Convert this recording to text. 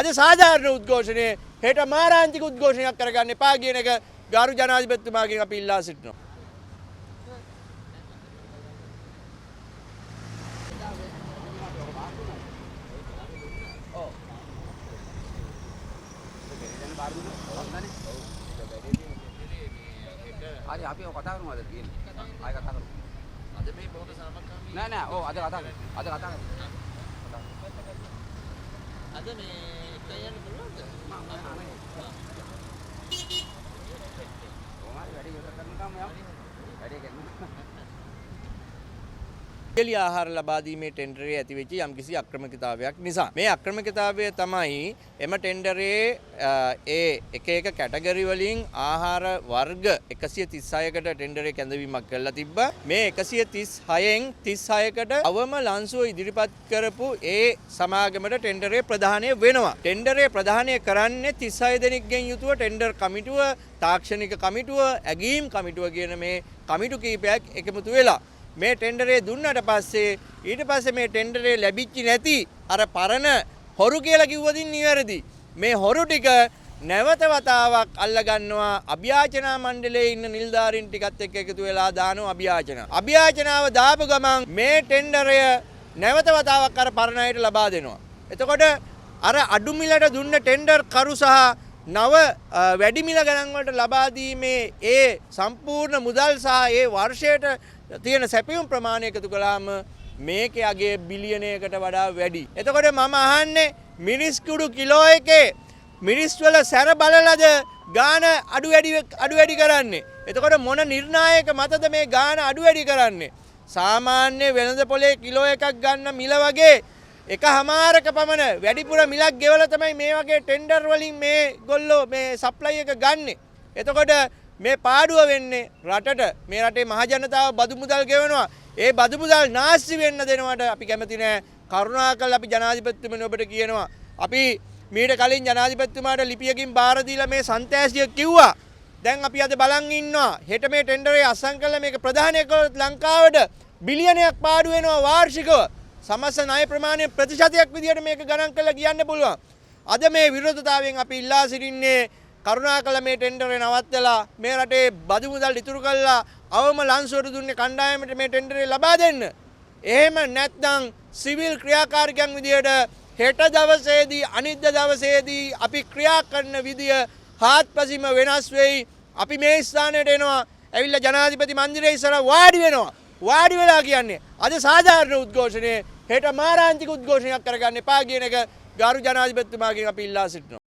අද සාධාරණ උද්ඝෝෂණය හෙට මාරාන්තික උද්ඝෝෂණයක් කරගන්න එපා කියන එක ගරු ජනාධිපතිතුමාගෙන් අපි ඉල්ලා සිටිනවා. හරි අපි ඔය කතා කරමු අද කියන්නේ. ආයෙ කතා කරමු. අද මේ බොහොම සාමකාමී නෑ නෑ ඔව් අද කතා කරමු. අද කතා කරමු. අද මේ කියන්න පුළුවන්ද? වැඩි ඉවර කරනකම් වැඩි කරනවා. එළි ආහාර ලබා දීමේ ටෙන්ඩරේ ඇතිවෙච්ච යම්කිසි අක්‍රමිකතාවයක් නිසා මේ අක්‍රමිකතාවය තමයි එම ටෙන්ඩරේ එක කැටගරි වලින් ආහාර වර්ග 136කට ටෙන්ඩරේ කැඳවීමක් කරලා තිබ්බා. මේ 136න් 36කට අවම ලන්සුව ඉදිරිපත් කරපු ඒ සමාගමට ටෙන්ඩරේ ප්‍රදානය වෙනවා. ටෙන්ඩරේ ප්‍රදානය කරන්නේ 36 දෙනෙක්ගෙන් යුතුව ටෙන්ඩර් කමිටුව, තාක්ෂණික කමිටුව, ඇගීම් කමිටුව කියන මේ කමිටු කීපයක් එකමුතු වෙලා මේ ටෙන්ඩරේ දුන්නට පස්සේ ඊට පස්සේ මේ ටෙන්ඩරේ ලැබිච්ච නැති අර පරණ හොරු කියලා කිව්වදින් නිවැරදි. මේ හොරු ටික නැවත වතාවක් අල්ල ගන්නවා අභියාචනා මණ්ඩලයේ ඉන්න නිලධාරීන් ටිකත් එක්ක එකතු වෙලා දානවා අභියාචනා. අභියාචනාව දාපු ගමන් මේ ටෙන්ඩරය නැවත වතාවක් අර පරණ අයට ලබා දෙනවා. එතකොට අර අඩු මිලට දුන්න ටෙන්ඩර් කරු සහ නව වැඩි මිල ගණන් වලට ලබා දීමේ ඒ සම්පූර්ණ මුදල් සහ ඒ වර්ෂයට තියෙන සැපයුම් ප්‍රමාණය එකතු කළාම මේකේ අගේ බිලියනයකට වඩා වැඩි. එතකොට මම අහන්නේ මිරිස් කුඩු කිලෝ එකේ මිරිස් වල සැර බලලාද ගාන අඩු වැඩි කරන්නේ. එතකොට මොන නිර්ණායක මතද මේ ගාන අඩු වැඩි කරන්නේ? සාමාන්‍ය වෙළඳ පොලේ කිලෝ එකක් ගන්න මිල වගේ එකමාරක පමණ වැඩිපුර මිලක් ගෙවලා තමයි මේ වගේ ටෙන්ඩර් වලින් මේ ගොල්ලෝ මේ සප්ලයි එක ගන්නෙ. එතකොට මේ පාඩුව වෙන්නේ රටට. මේ රටේ මහ ජනතාව බදු මුදල් ගෙවනවා. ඒ බදු මුදල් නාස්ති වෙන්න දෙනවට අපි කැමති නෑ. කරුණාකරලා අපි ජනාධිපතිතුමනි ඔබට කියනවා. අපි මීට කලින් ජනාධිපතිතුමාට ලිපියකින් බාර දීලා මේ සන්තෑසිය කිව්වා. දැන් අපි අද බලන් ඉන්නවා. හෙට මේ ටෙන්ඩරේ අසං කළා මේක ප්‍රධානය කළොත් ලංකාවට බිලියනයක් පාඩු වෙනවා වාර්ෂිකව. සමස්ත ණය ප්‍රමාණය ප්‍රතිශතයක් විදියට මේක ගණන් කරලා කියන්න පුළුවන්. අද මේ විරෝධතාවයෙන් අපි ඉල්ලා සිටින්නේ කරුණාකර මේ ටෙන්ඩරේ නවත්තලා මේ රටේ බදු මුදල් ඉතුරු කරලා අවම ලන්සුවට දුන්නේ කණ්ඩායමට මේ ටෙන්ඩරේ ලබා දෙන්න. එහෙම නැත්නම් සිවිල් ක්‍රියාකාරකයන් විදියට හෙට දවසේදී අනිද්දා දවසේදී අපි ක්‍රියා කරන විදිය හාත්පසින්ම වෙනස් වෙයි. අපි මේ ස්ථානයට එනවා. ඇවිල්ලා ජනාධිපති මන්දිරයේ ඉස්සර වාඩි වෙනවා. වාඩි වෙලා කියන්නේ අද සාධාරණ උද්ඝෝෂණය හෙට මාරාන්තික උද්ඝෝෂණයක් කරගන්න එපා කියන එක ගරු ජනාධිපතිතුමාගෙන් අපි ඉල්ලා සිටිනවා.